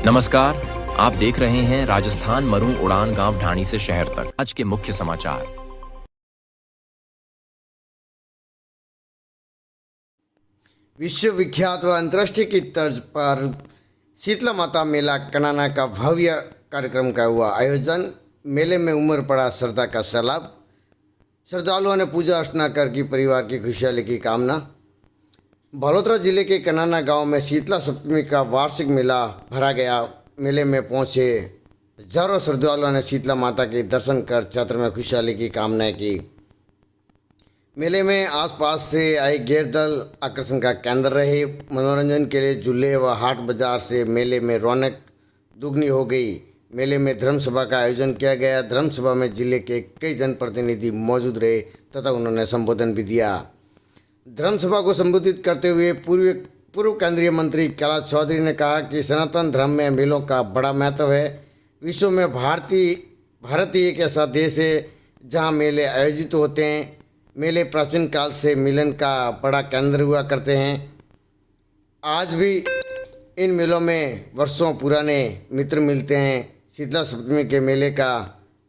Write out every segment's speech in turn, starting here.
नमस्कार, आप देख रहे हैं राजस्थान मरू उड़ान गांव ढाणी से शहर तक। आज के मुख्य समाचार। विश्व विख्यात व अंतर्राष्ट्रीय की तर्ज पर शीतला माता मेला कनाना का भव्य कार्यक्रम का हुआ आयोजन। मेले में उमड़ पड़ा श्रद्धा का सैलाब। श्रद्धालुओं ने पूजा अर्चना कर की परिवार की खुशहाली की कामना। बालोतरा जिले के कनाना गांव में शीतला सप्तमी का वार्षिक मेला भरा गया। मेले में पहुंचे हजारों श्रद्धालुओं ने शीतला माता के दर्शन कर छात्र में खुशहाली की कामनाएं की। मेले में आसपास से आए गैर दल आकर्षण का केंद्र रहे। मनोरंजन के लिए झूले व हाट बाजार से मेले में रौनक दुगनी हो गई। मेले में धर्म सभा का आयोजन किया गया। धर्म सभा में जिले के कई जनप्रतिनिधि मौजूद रहे तथा उन्होंने संबोधन भी दिया। धर्म सभा को संबोधित करते हुए पूर्व केंद्रीय मंत्री कैलाश चौधरी ने कहा कि सनातन धर्म में मेलों का बड़ा महत्व है। विश्व में भारत ही एक ऐसा देश है जहां मेले आयोजित होते हैं। मेले प्राचीन काल से मिलन का बड़ा केंद्र हुआ करते हैं। आज भी इन मेलों में वर्षों पुराने मित्र मिलते हैं। शीतला सप्तमी के मेले का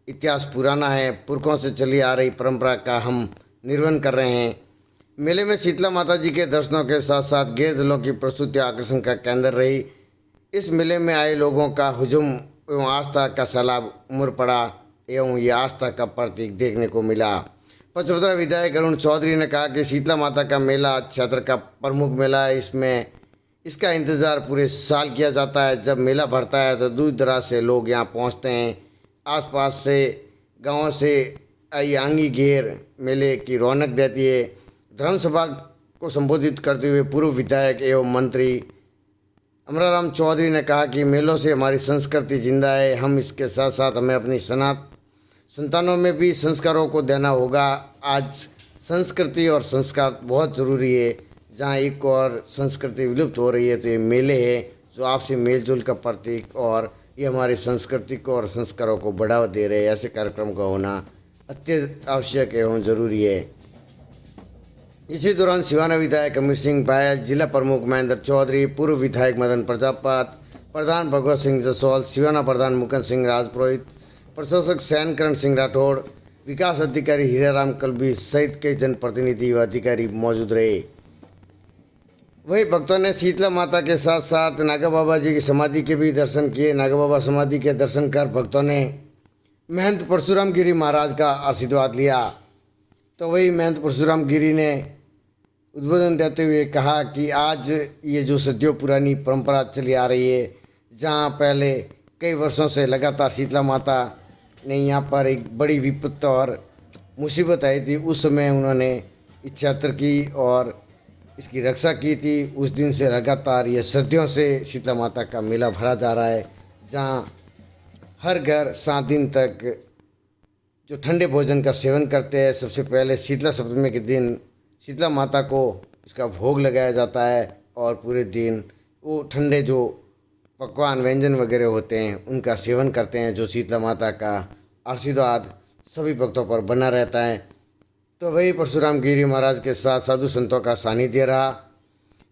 इतिहास पुराना है। पुरखों से चली आ रही परंपरा का हम निर्वहन कर रहे हैं। मेले में शीतला माता जी के दर्शनों के साथ साथ गैर दलों की प्रस्तुति आकर्षण का केंद्र रही। इस मेले में आए लोगों का हुजूम एवं आस्था का सैलाब उमड़ पड़ा एवं ये आस्था का प्रतीक देखने को मिला। पचवदरा विधायक अरुण चौधरी ने कहा कि शीतला माता का मेला क्षेत्र का प्रमुख मेला है। इसका इंतज़ार पूरे साल किया जाता है। जब मेला भरता है तो दूर दराज से लोग यहाँ पहुँचते हैं। आसपास से गाँवों से आई आंगी घेर मेले की रौनक देती है। धर्म सभा को संबोधित करते हुए पूर्व विधायक एवं मंत्री अमराराम चौधरी ने कहा कि मेलों से हमारी संस्कृति जिंदा है। हम इसके साथ साथ हमें अपनी संतानों में भी संस्कारों को देना होगा। आज संस्कृति और संस्कार बहुत ज़रूरी है। जहाँ एक और संस्कृति विलुप्त हो रही है तो ये मेले हैं जो आपसी मेलजोल का प्रतीक और ये हमारी संस्कृति को और संस्कारों को बढ़ावा दे रहे हैं। ऐसे कार्यक्रम का होना अत्यंत आवश्यक एवं ज़रूरी है। इसी दौरान सिवाना विधायक अमित सिंह बायल, जिला प्रमुख महेंद्र चौधरी, पूर्व विधायक मदन प्रजापत, प्रधान भगवत सिंह जसवाल, सिवाना प्रधान मुकुंद सिंह राजपुरोहित, प्रशासक सैनकरण सिंह राठौड़, विकास अधिकारी हीराराम कलबी सहित कई जनप्रतिनिधि व अधिकारी मौजूद रहे। वहीं भक्तों ने शीतला माता के साथ साथ नागा बाबा जी की समाधि के भी दर्शन किए। नागा बाबा समाधि के दर्शन कर भक्तों ने महंत परशुराम गिरी महाराज का आशीर्वाद लिया। तो वही महंत परशुराम गिरी ने उद्बोधन देते हुए कहा कि आज ये जो सदियों पुरानी परंपरा चली आ रही है, जहाँ पहले कई वर्षों से लगातार शीतला माता ने यहाँ पर एक बड़ी विपत्त और मुसीबत आई थी, उस समय उन्होंने इस क्षेत्र की और इसकी रक्षा की थी। उस दिन से लगातार ये सदियों से शीतला माता का मेला भरा जा रहा है, जहाँ हर घर 7 दिन तक जो ठंडे भोजन का सेवन करते हैं। सबसे पहले शीतला सप्तमी के दिन शीतला माता को इसका भोग लगाया जाता है और पूरे दिन वो ठंडे जो पकवान व्यंजन वगैरह होते हैं उनका सेवन करते हैं, जो शीतला माता का आशीर्वाद सभी भक्तों पर बना रहता है। तो वही परशुराम गिरी महाराज के साथ साधु संतों का सानिध्य रहा।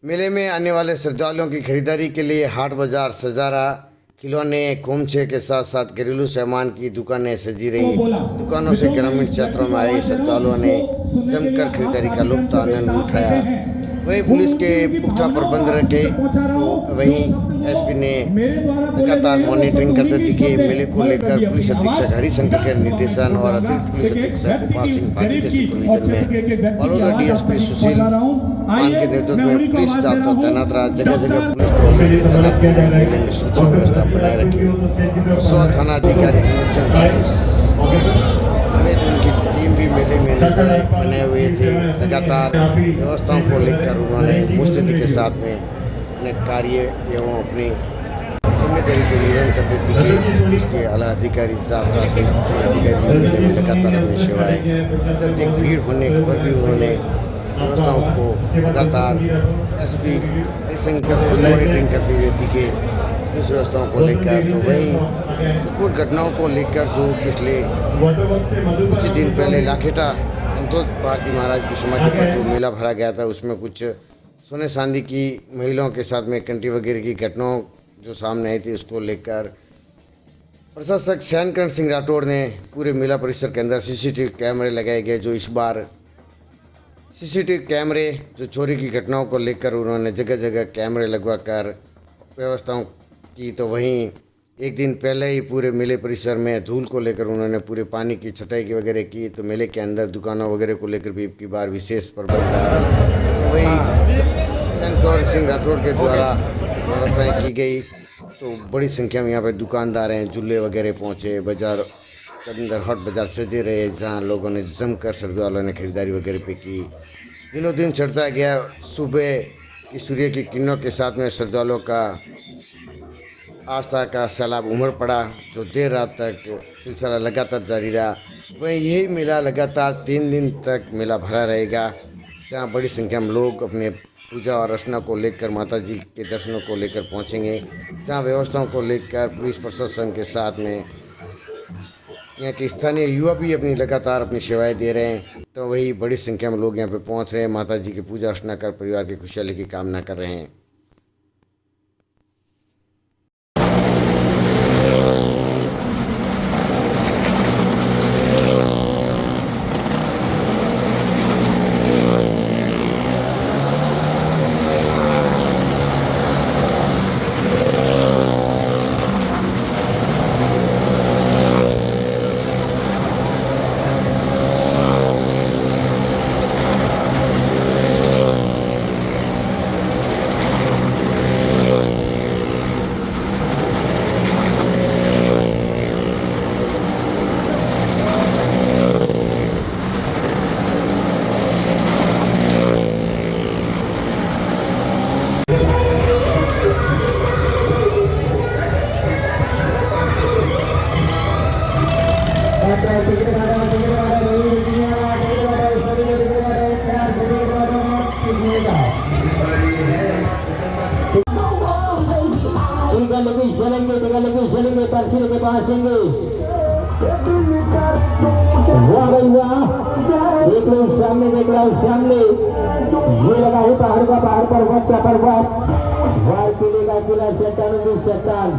मेले में आने वाले श्रद्धालुओं की खरीदारी के लिए हाट बाजार सजा रहा। खिलौने खोमचे के साथ साथ घरेलू सामान की दुकानें सजी रही। दुकानों से ग्रामीण क्षेत्रों में आए श्रद्धालुओं ने जमकर खरीदारी का लुत्फ आनंद उठाया। वहीं पुलिस के पुख्ता प्रबंध रखे। तो वहीं एसपी ने लगातार मॉनिटरिंग करते दिखे। मेले को लेकर पुलिस अधीक्षक हरिशंकर के निर्देशन और अतिरिक्त पुलिस अधीक्षक गोपाल सिंह पाटिल के सुपरविजन में बालोतरा डीएसपी सुशील मान के नेतृत्व में पुलिस स्टाफ तैनात रहा। जगह जगह पुलिस टोल तैनात किए। मेले में सुरक्षा व्यवस्था बनाए रखी। 100 थाना अधिकारी समेत उनकी टीम भी मेले में नजर बने हुए थे। लगातार व्यवस्थाओं को लेकर उन्होंने मुस्तैदी के साथ में अपने कार्य एवं अपनी जिम्मेदारी को निर्वहन करते दिखे। पुलिस के आला अधिकारी साहब से अधिकारी मेले में लगातार अपनी सेवाएं अत्यधिक भीड़ होने पर भी उन्होंने व्यवस्थाओं को लगातार एसपी हरिशंकर खुद मॉनिटरिंग करते हुए दिखे पुलिस व्यवस्थाओं को लेकर। तो वहीं कुछ घटनाओं को लेकर जो पिछले कुछ दिन पहले लाखेटा संतोष भारती महाराज की समाधि पर जो मेला भरा गया था, उसमें कुछ सोने चांदी की महिलाओं के साथ में कंटी वगैरह की घटनाओं जो सामने आई थी उसको लेकर प्रशासक शैनकरण सिंह राठौड़ ने पूरे मेला परिसर के अंदर सीसीटीवी कैमरे लगाए गए। जो इस बार सीसीटीवी कैमरे जो चोरी की घटनाओं को लेकर उन्होंने जगह जगह कैमरे लगवाकर व्यवस्थाओं की, तो वहीं एक दिन पहले ही पूरे मेले परिसर में धूल को लेकर उन्होंने पूरे पानी की छटाई वगैरह की। तो मेले के अंदर दुकानों वगैरह को लेकर भी की बार विशेष प्रबंध रहा। तो वहीं शैनकरण सिंह राठौड़ के द्वारा व्यवस्थाएं की गई। तो बड़ी संख्या में यहाँ पर दुकानदार हैं, झूले वगैरह पहुँचे, बाजार के अंदर हट बाजार सजे रहे, जहाँ लोगों ने जमकर श्रद्धालुओं ने खरीदारी वगैरह पे की। दिनों दिन चढ़ता गया। सुबह की सूर्य की किरणों के साथ में श्रद्धालुओं का आस्था का सैलाब उमड़ पड़ा, जो देर रात तक सिलसिला लगातार जारी रहा। वहीं यही मेला लगातार 3 दिन तक मेला भरा रहेगा, जहाँ बड़ी संख्या में लोग अपने पूजा और अर्चना को लेकर माता जी के दर्शनों को लेकर पहुँचेंगे, जहाँ व्यवस्थाओं को लेकर पुलिस प्रशासन के साथ में यहाँ के स्थानीय युवा भी लगातार अपनी सेवाएं दे रहे हैं। तो वही बड़ी संख्या में लोग यहाँ पे पहुँच रहे हैं, माता जी की पूजा अर्चना कर परिवार की खुशहाली की कामना कर रहे हैं। चलेंगे पर्ची के पास देंगे। वाह भाई वाह, देख लो सामने, देख लो सामने, ये लगा है पहाड़ का पहाड़ पर्वत का पर्वत, वार किले का किला, चट्टानों की चट्टान।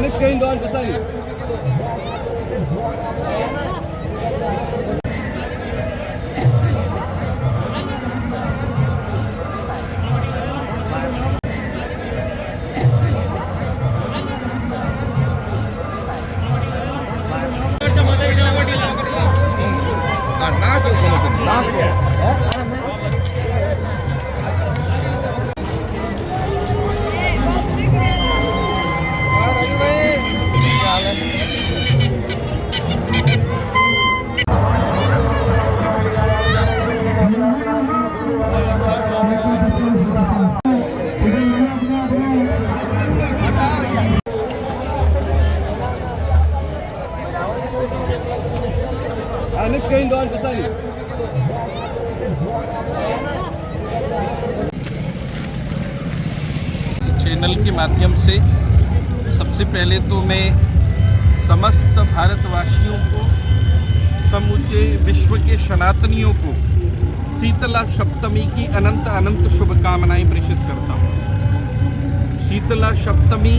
Next going on, Vasani. Next going on, Vasani. Channel के माध्यम से सबसे पहले तो मैं समस्त भारतवासियों को, समूचे विश्व के सनातनियों को शीतला सप्तमी की अनंत अनंत शुभकामनाएं प्रेषित करता हूँ। शीतला सप्तमी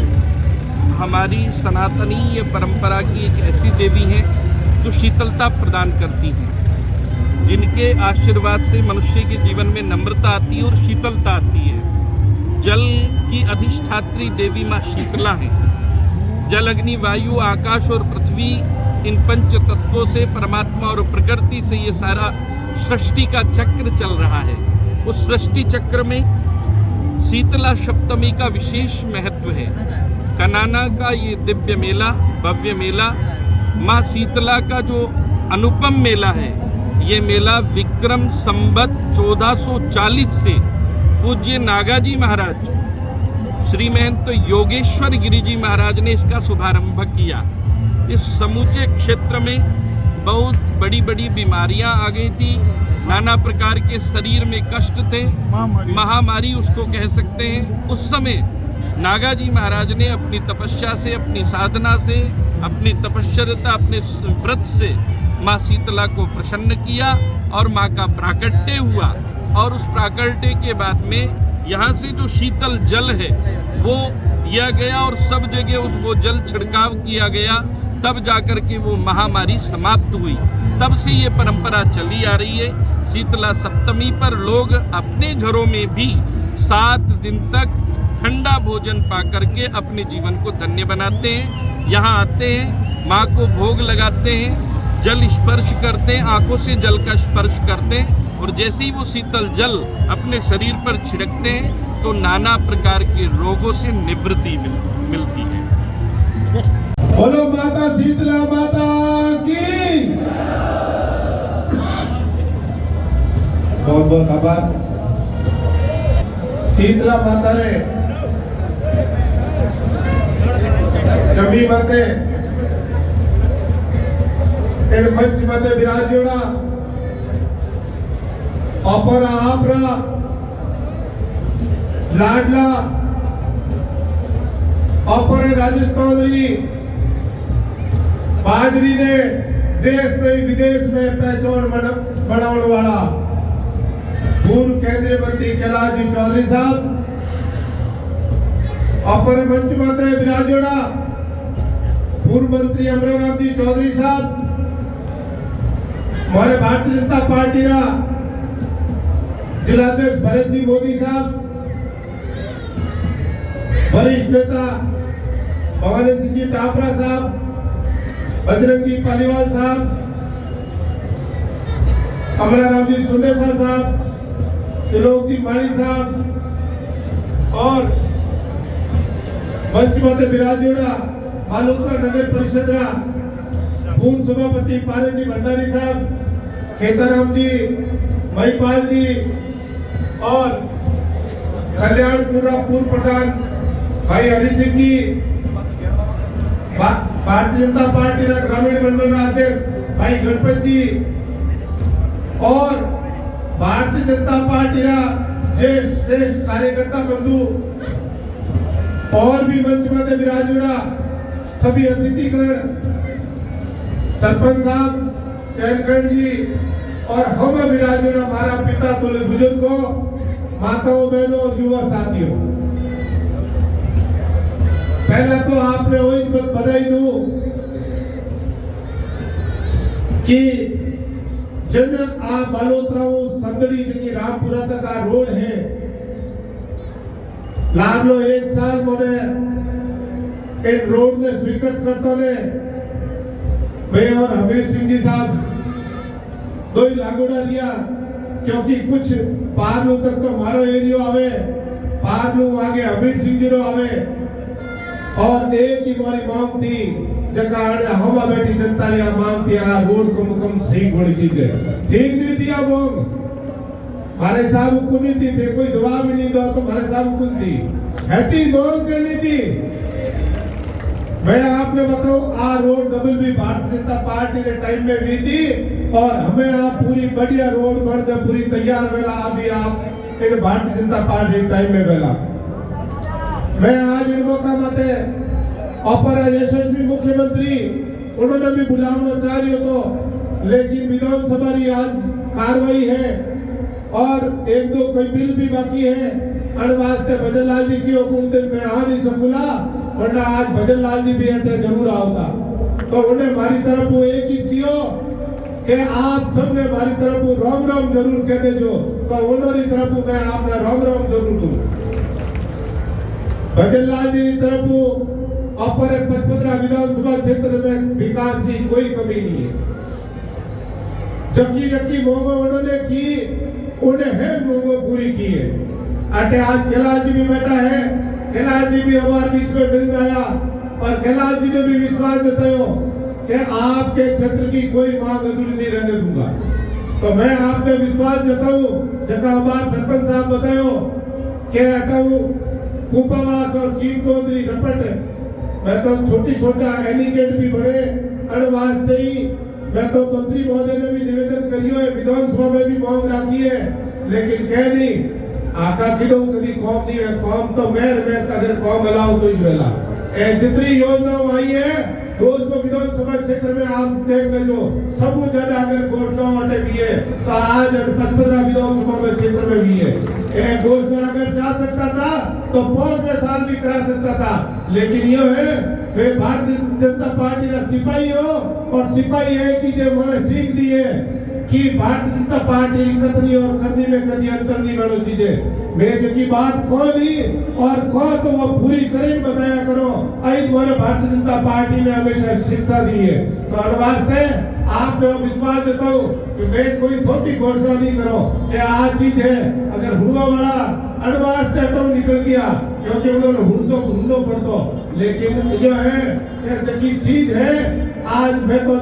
हमारी सनातनीय परंपरा की एक ऐसी देवी है जो शीतलता प्रदान करती हैं, जिनके आशीर्वाद से मनुष्य के जीवन में नम्रता आती है और शीतलता आती है। जल की अधिष्ठात्री देवी माँ शीतला है। जल, अग्नि, वायु, आकाश और पृथ्वी इन पंच तत्वों से, परमात्मा और प्रकृति से ये सारा सृष्टि का चक्र चल रहा है। उस सृष्टि चक्र में शीतला सप्तमी का विशेष महत्व है। कनाना का ये दिव्य मेला, भव्य मेला, माँ शीतला का जो अनुपम मेला है, ये मेला विक्रम संवत 1440 से पूज्य नागाजी महाराज, श्री महंत योगेश्वर गिरी जी महाराज ने इसका शुभारंभ किया। इस समूचे क्षेत्र में बहुत बड़ी बड़ी बीमारियां आ गई थी, नाना प्रकार के शरीर में कष्ट थे, महामारी उसको कह सकते हैं। उस समय नागाजी महाराज ने अपनी तपस्या से, अपनी साधना से, अपनी तपश्चर्यता, अपने व्रत से माँ शीतला को प्रसन्न किया और माँ का प्राकट्य हुआ। और उस प्राकट्य के बाद में यहाँ से जो शीतल जल है वो दिया गया और सब जगह उसको जल छिड़काव किया गया, तब जाकर के वो महामारी समाप्त हुई। तब से ये परंपरा चली आ रही है। शीतला सप्तमी पर लोग अपने घरों में भी 7 दिन तक ठंडा भोजन पा करके अपने जीवन को धन्य बनाते हैं। यहाँ आते हैं, माँ को भोग लगाते हैं, जल स्पर्श करते हैं, आंखों से जल का स्पर्श करते हैं और जैसे ही वो शीतल जल अपने शरीर पर छिड़कते हैं तो नाना प्रकार के रोगों से निवृत्ति मिलती है। बोलो माता शीतला माता की बहुत बहुत आभार। शीतला माता ने जमी माते मंच माते विराजोड़ा अपरा आपरा लाडला अपरे राजस्थान बाजरी ने देश में विदेश में पहचान बनाने वाला पूर्व केंद्रीय मंत्री कैलाश जी चौधरी साहब, अपने मंच माते विराजोड़ा पूर्व मंत्री अमरनाथ जी चौधरी साहब, हमारे भारतीय जनता पार्टी का जिलाध्यक्ष भरत जी मोदी साहब, वरिष्ठ नेता भवानी सिंह जी टापरा साहब, बजरंग जी पालीवाल साहब, अमराराम जी सुंदेसर साहब, त्रिलोक जी माली साहब और मंच माते विराजोड़ा मालूपुरा नगर परिषद पूर्व सभापति पारे जी भंडारी साहब, खेताराम जी, महिपाल जी और कल्याणपुरा पूर्व प्रधान भाई हरि सिंह जी, भारतीय जनता पार्टी का ग्रामीण मंडल अध्यक्ष भाई गणपत जी और भारतीय जनता पार्टी का ज्येष्ठ श्रेष्ठ कार्यकर्ता बंधु और भी मंच में विराजोड़ा सभी अतिथिगण, सरपंच साहब, चैनकरण जी और हम विराजोड़ा हमारा पिता तुल्य बुजुर्गों, माताओं, बहनों और युवा साथियों, पहला तो आपने वही बधाई दूं कि जन आ बालोतराओ संदड़ी जी रामपुरा तक आ रोड है लागलो 1 साल मने इन रोड ने स्वीकृत करता ने मैं और हमीर सिंह जी साहब दो ही लागोड़ा दिया, क्योंकि कुछ पारलू तक तो मारो एरियो आवे, पारलू आगे हमीर सिंह जी रो आवे और एक ही हमारी मांग थी जकार हवा बेटी जनता ने मांग थी आ रोड को मुकम ठीक बड़ी चीज है, ठीक नहीं दिया मांग हमारे साहब को नहीं थी, कोई जवाब ही नहीं दो तो हमारे साहब को थी ऐसी मांग करनी थी। मैं आपने बताऊं आ रोड डबल भी भारतीय जनता पार्टी के टाइम में भी थी और हमें आप पूरी बढ़िया रोड बन के पूरी तैयार वेला अभी आप एक भारतीय जनता पार्टी टाइम में वेला। मैं आज इन मौका माते अपर यशस्वी मुख्यमंत्री उन्होंने भी बुलाना चाह रही हो तो, लेकिन विधानसभा की आज कार्रवाई है और 1-2 कोई बिल भी बाकी है अन वास्ते भजन लाल जी की हुकूमत में आ नहीं सकूला, वरना आज भजन लाल जी भी अटे जरूर आवता। तो उन्हें हमारी तरफ एक ही कियो कि आप सबने हमारी तरफ राम राम जरूर कह दे जो, तो उन्होंने तरफ मैं आपने राम राम जरूर दूं। भजन लाल जी की तरफ अपर 55 विधानसभा क्षेत्र में विकास की कोई कमी नहीं है। जबकि जबकि मोंगो उन्होंने की, उन्हें है मोंगो पूरी की है। अटे आज कैलाश जी भी बैठा है, कैलाश जी भी हमारे बीच में मिल गया और कैलाश जी ने भी विश्वास जतायो कि आपके क्षेत्र की कोई मांग अधूरी नहीं रहने दूंगा। तो मैं आप में विश्वास जताऊं, जगह हमारे सरपंच साहब बतायो कि अटाऊ कूपावास और कीमतोदरी रपट, मैं तो छोटी छोटा एलिगेट भी बड़े अड़वास्ते ही, मैं तो मंत्री महोदय ने भी निवेदन करियो है, विधानसभा में भी मांग रखी है, लेकिन कह नहीं आका किलो कभी कौम नहीं है। कौम तो मेर में अगर कौम अलाव तो ही वेला जितनी योजनाएं आई है 200 विधानसभा क्षेत्र में आप देख लो, सब ज्यादा अगर घोषणाओं भी है तो आज 55 विधानसभा में क्षेत्र में भी है। घोषणा अगर जा सकता था तो 5वें साल भी करा सकता था, लेकिन ये है वे भारतीय जनता पार्टी का सिपाही हो, और सिपाही है कि जो मैंने सीख दी है कि भारतीय जनता पार्टी कथनी और करनी में कभी अंतर नहीं बनो चीजें। मैं जकी बात कौन और कौन तो वो पूरी करें बताया करो। आई तुम्हारे भारतीय जनता पार्टी ने हमेशा शिक्षा दी है, तो अनवास्ते आप में विश्वास जताओ कि मैं कोई धोती घोषणा नहीं करो कि आज चीज है। अगर हुआ वाला अनवास्ते हटो निकल गया, क्योंकि उन्होंने हुंदो पड़तो, लेकिन जो है जकी चीज है आज मैं तो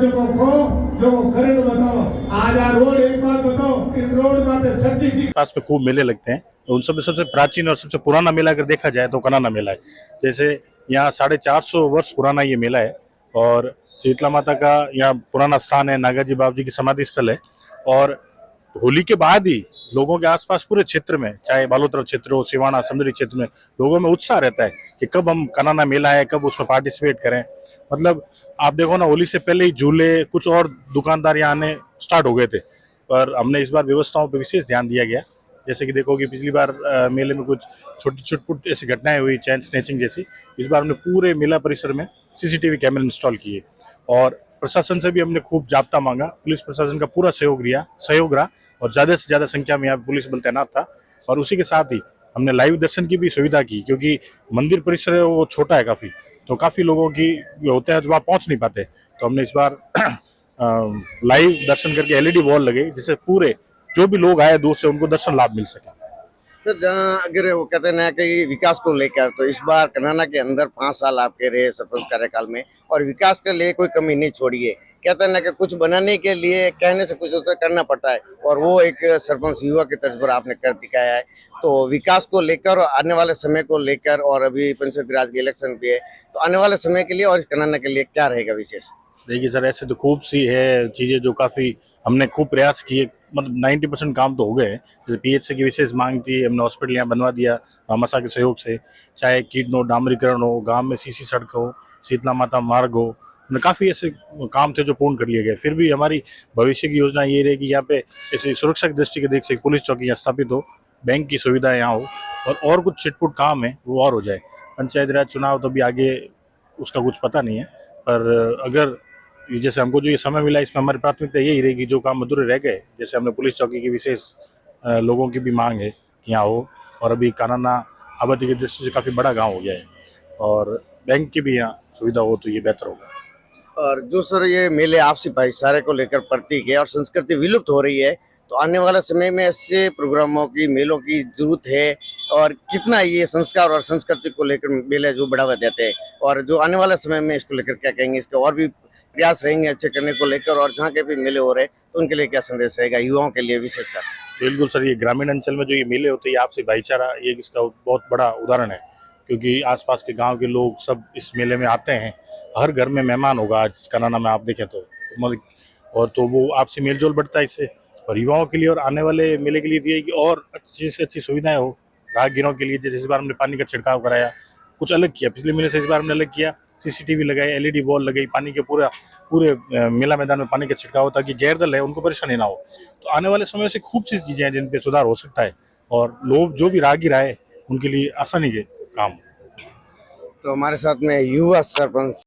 जो करण बताओ। आज आ रोड एक बात बताओ, इन रोड में 36 पास में खूब मेले लगते हैं। तो उन सब में सबसे प्राचीन और सबसे पुराना मेला अगर देखा जाए तो कनाना मेला है। जैसे यहाँ 450 वर्ष पुराना ये मेला है, और शीतला माता का यहाँ पुराना स्थान है, नागाजी बाबू जी की समाधि स्थल है। और होली के बाद ही लोगों के आसपास पूरे क्षेत्र में, चाहे बालोतरा क्षेत्र हो, सिवाना समुद्री क्षेत्र में, लोगों में उत्साह रहता है कि कब हम कनाना मेला है, कब उसमें पार्टिसिपेट करें। मतलब आप देखो ना, होली से पहले ही झूले, कुछ और दुकानदार यहाँ आने स्टार्ट हो गए थे, पर हमने इस बार व्यवस्थाओं पर विशेष ध्यान दिया गया। जैसे कि देखो कि पिछली बार मेले में कुछ छोटी छुटपुट ऐसी घटनाएं हुई, चैन स्नैचिंग जैसी। इस बार हमने पूरे मेला परिसर में सीसीटीवी कैमरे इंस्टॉल किए, और प्रशासन से भी हमने खूब जाब्ता मांगा। पुलिस प्रशासन का पूरा सहयोग रहा, और ज़्यादा से ज़्यादा संख्या में यहाँ पुलिस बल तैनात था। और उसी के साथ ही हमने लाइव दर्शन की भी सुविधा की, क्योंकि मंदिर परिसर है वो छोटा है काफ़ी, तो काफ़ी लोगों की होते हैं जो वहाँ पहुँच नहीं पाते। तो हमने इस बार लाइव दर्शन करके एलईडी वॉल लगे, जिससे पूरे जो भी लोग आए दूर से उनको दर्शन लाभ मिल सके। सर, जहाँ अगर वो कहते हैं ना कि विकास को लेकर, तो इस बार कनाना के अंदर 5 साल आपके रहे सरपंच कार्यकाल में, और विकास के लिए कोई कमी नहीं छोड़ी है। कहते हैं ना कि कुछ बनाने के लिए कहने से कुछ होता है, करना पड़ता है, और वो एक सरपंच युवा के तर्ज पर आपने कर दिखाया है। तो विकास को लेकर, आने वाले समय को लेकर, और अभी पंचायती राज के इलेक्शन भी है, तो आने वाले समय के लिए और इस कनाना के लिए क्या रहेगा विशेष? देखिए सर, ऐसे तो खूब सी है चीज़ें जो काफ़ी हमने खूब प्रयास किए, मतलब 90% काम तो हो गए। जैसे पीएचसी की विशेष मांग थी, हमने हॉस्पिटल यहाँ बनवा दिया भामाशाह के सहयोग से। चाहे कीट नो डामरीकरण हो, गांव में सीसी सड़क हो, शीतला माता मार्ग हो, काफ़ी ऐसे काम थे जो पूर्ण कर लिए गए। फिर भी हमारी भविष्य की योजना ये रहेगी यहाँ पे ऐसी सुरक्षा की दृष्टि के देख से पुलिस चौकी यहाँ स्थापित हो, बैंक की सुविधा यहाँ हो, और कुछ छिटपुट काम है वो और हो जाए। पंचायती राज चुनाव तो अभी आगे उसका कुछ पता नहीं है, पर अगर जैसे हमको जो ये समय मिला, इसमें हमारी प्राथमिकता यही रहेगी जो काम अधूरे रह गए। जैसे हमने पुलिस चौकी की विशेष लोगों की भी मांग है कि यहाँ हो, और अभी कनाना आबादी की दृष्टि से काफ़ी बड़ा गांव हो गया है, और बैंक की भी यहाँ सुविधा हो तो ये बेहतर होगा। और जो सर ये मेले आपसी भाईचारे को लेकर प्रतीक है, और संस्कृति विलुप्त हो रही है, तो आने वाले समय में ऐसे प्रोग्रामों की, मेलों की जरूरत है, और कितना ये संस्कार और संस्कृति को लेकर मेले जो बढ़ावा देते हैं, और जो आने वाले समय में इसको लेकर क्या कहेंगे, इसके और भी प्रयास रहेंगे अच्छे करने को लेकर, और जहाँ के भी मेले हो रहे हैं तो उनके लिए क्या संदेश रहेगा युवाओं के लिए विशेषकर? बिल्कुल सर, ये ग्रामीण अंचल में जो ये मेले होते हैं, आपसी भाईचारा ये इसका बहुत बड़ा उदाहरण है, क्योंकि आसपास के गांव के लोग सब इस मेले में आते हैं। हर घर में मेहमान होगा आज कनाना में आप देखें तो, और तो वो आपसी मेलजोल बढ़ता है इससे। और युवाओं के लिए और आने वाले मेले के लिए दिए कि और अच्छी से अच्छी सुविधाएं हो राहगीरों के लिए। जैसे इस बार हमने पानी का छिड़काव कराया, कुछ अलग किया, पिछले मेले से इस बार हमने अलग किया। सीसीटीवी लगाई, एलईडी वॉल लगाई, पानी के पूरे मेला मैदान में पानी का छिड़काव हो, ताकि गैरदल है उनको परेशानी ना हो। तो आने वाले समय से खूब सी चीज़ें हैं जिन पे सुधार हो सकता है, और लोग जो भी राहगीर आए उनके लिए आसानी के काम। तो हमारे साथ में युवा सरपंच